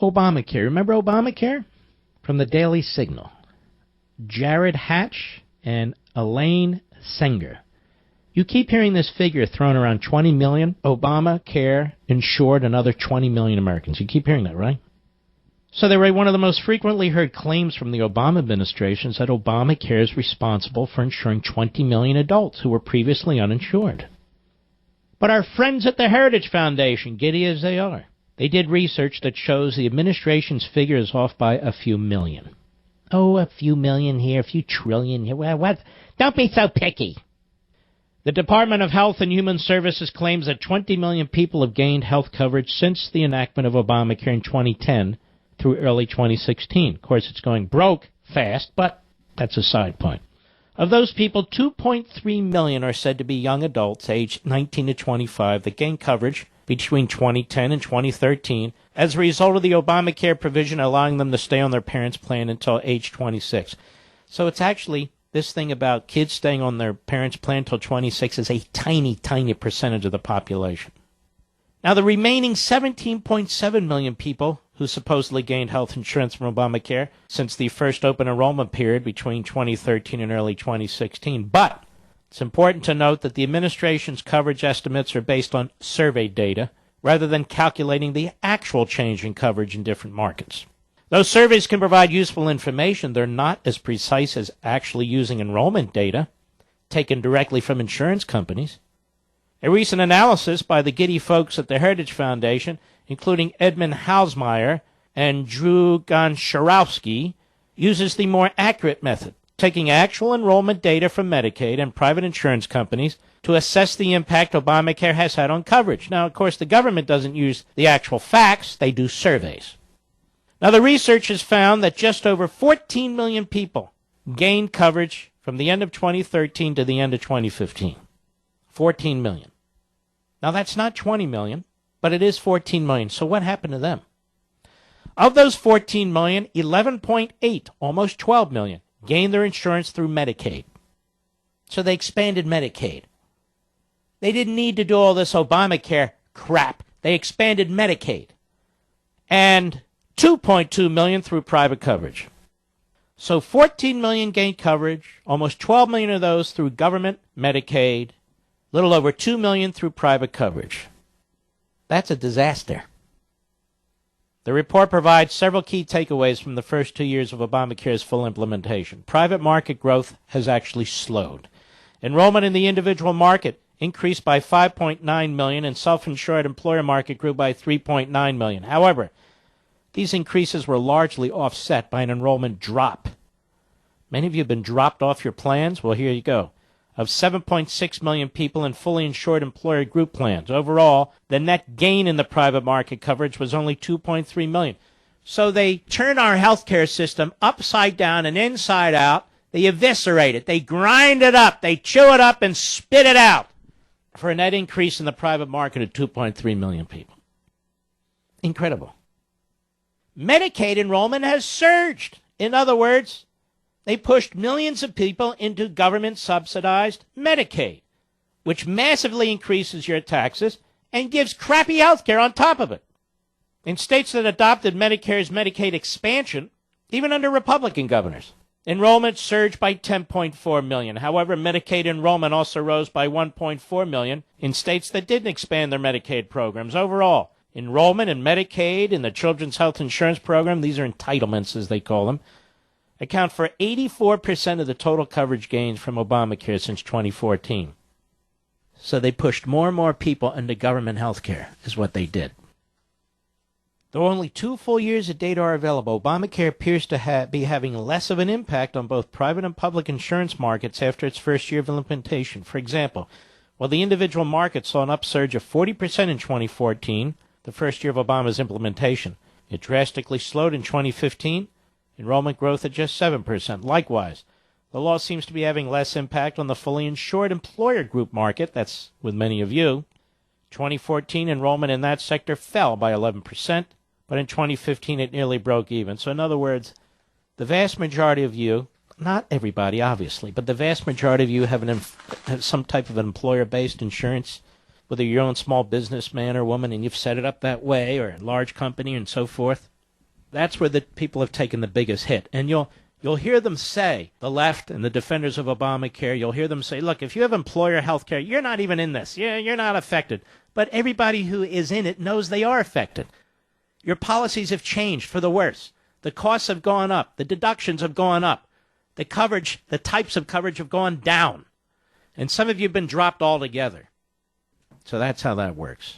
Obamacare. Remember Obamacare? From the Daily Signal. Jared Hatch and Elaine Sanger. You keep hearing this figure thrown around, 20 million. Obamacare insured another 20 million Americans. You keep hearing that, right? So they write, one of the most frequently heard claims from the Obama administration is that Obamacare is responsible for insuring 20 million adults who were previously uninsured. But our friends at the Heritage Foundation, giddy as they are, they did research that shows the administration's figure is off by a few million. Oh, a few million here, a few trillion here. Well, what? Don't be so picky. The Department of Health and Human Services claims that 20 million people have gained health coverage since the enactment of Obamacare in 2010 through early 2016. Of course, it's going broke fast, but that's a side point. Of those people, 2.3 million are said to be young adults aged 19 to 25 that gained coverage between 2010 and 2013 as a result of the Obamacare provision allowing them to stay on their parents' plan until age 26. So it's actually, this thing about kids staying on their parents' plan until 26 is a tiny, tiny percentage of the population. Now, the remaining 17.7 million people who supposedly gained health insurance from Obamacare since the first open enrollment period between 2013 and early 2016. But it's important to note that the administration's coverage estimates are based on survey data rather than calculating the actual change in coverage in different markets. Those surveys can provide useful information. They're not as precise as actually using enrollment data taken directly from insurance companies. A recent analysis by the giddy folks at the Heritage Foundation, including Edmund Hausmeyer and Drew Goncharowski, uses the more accurate method, taking actual enrollment data from Medicaid and private insurance companies to assess the impact Obamacare has had on coverage. Now, of course, the government doesn't use the actual facts. They do surveys. Now, the research has found that just over 14 million people gained coverage from the end of 2013 to the end of 2015. 14 million. Now, that's not 20 million, but it is 14 million. So what happened to them? Of those 14 million, 11.8, almost 12 million, gained their insurance through Medicaid. So they expanded Medicaid. They didn't need to do all this Obamacare crap. They expanded Medicaid. And 2.2 million through private coverage. So 14 million gained coverage, almost 12 million of those through government Medicaid, little over 2 million through private coverage. That's a disaster. The report provides several key takeaways from the first 2 years of Obamacare's full implementation. Private market growth has actually slowed. Enrollment in the individual market increased by 5.9 million, and self-insured employer market grew by 3.9 million. However, these increases were largely offset by an enrollment drop. Many of you have been dropped off your plans. Well, here you go. Of 7.6 million people in fully insured employer group plans. Overall, the net gain in the private market coverage was only 2.3 million. So they turn our healthcare system upside down and inside out. They eviscerate it. They grind it up. They chew it up and spit it out for a net increase in the private market of 2.3 million people. Incredible. Medicaid enrollment has surged. In other words, they pushed millions of people into government-subsidized Medicaid, which massively increases your taxes and gives crappy health care on top of it. In states that adopted Medicare's Medicaid expansion, even under Republican governors, enrollment surged by 10.4 million. However, Medicaid enrollment also rose by 1.4 million in states that didn't expand their Medicaid programs. Overall, enrollment in Medicaid and the Children's Health Insurance Program, these are entitlements as they call them, account for 84% of the total coverage gains from Obamacare since 2014. So they pushed more and more people into government health care, is what they did. Though only 2 full years of data are available, Obamacare appears to be having less of an impact on both private and public insurance markets after its first year of implementation. For example, while the individual market saw an upsurge of 40% in 2014, the first year of Obama's implementation, it drastically slowed in 2015, enrollment growth at just 7%. Likewise, the law seems to be having less impact on the fully insured employer group market. That's with many of you. 2014 enrollment in that sector fell by 11%, but in 2015 it nearly broke even. So in other words, the vast majority of you, not everybody obviously, but the vast majority of you have some type of employer-based insurance, whether you're your own small businessman or woman and you've set it up that way, or a large company and so forth. That's where the people have taken the biggest hit. And you'll hear them say, the left and the defenders of Obamacare, you'll hear them say, look, if you have employer health care, you're not even in this. You're not affected. But everybody who is in it knows they are affected. Your policies have changed for the worse. The costs have gone up. The deductions have gone up. The coverage, the types of coverage have gone down. And some of you have been dropped altogether. So that's how that works.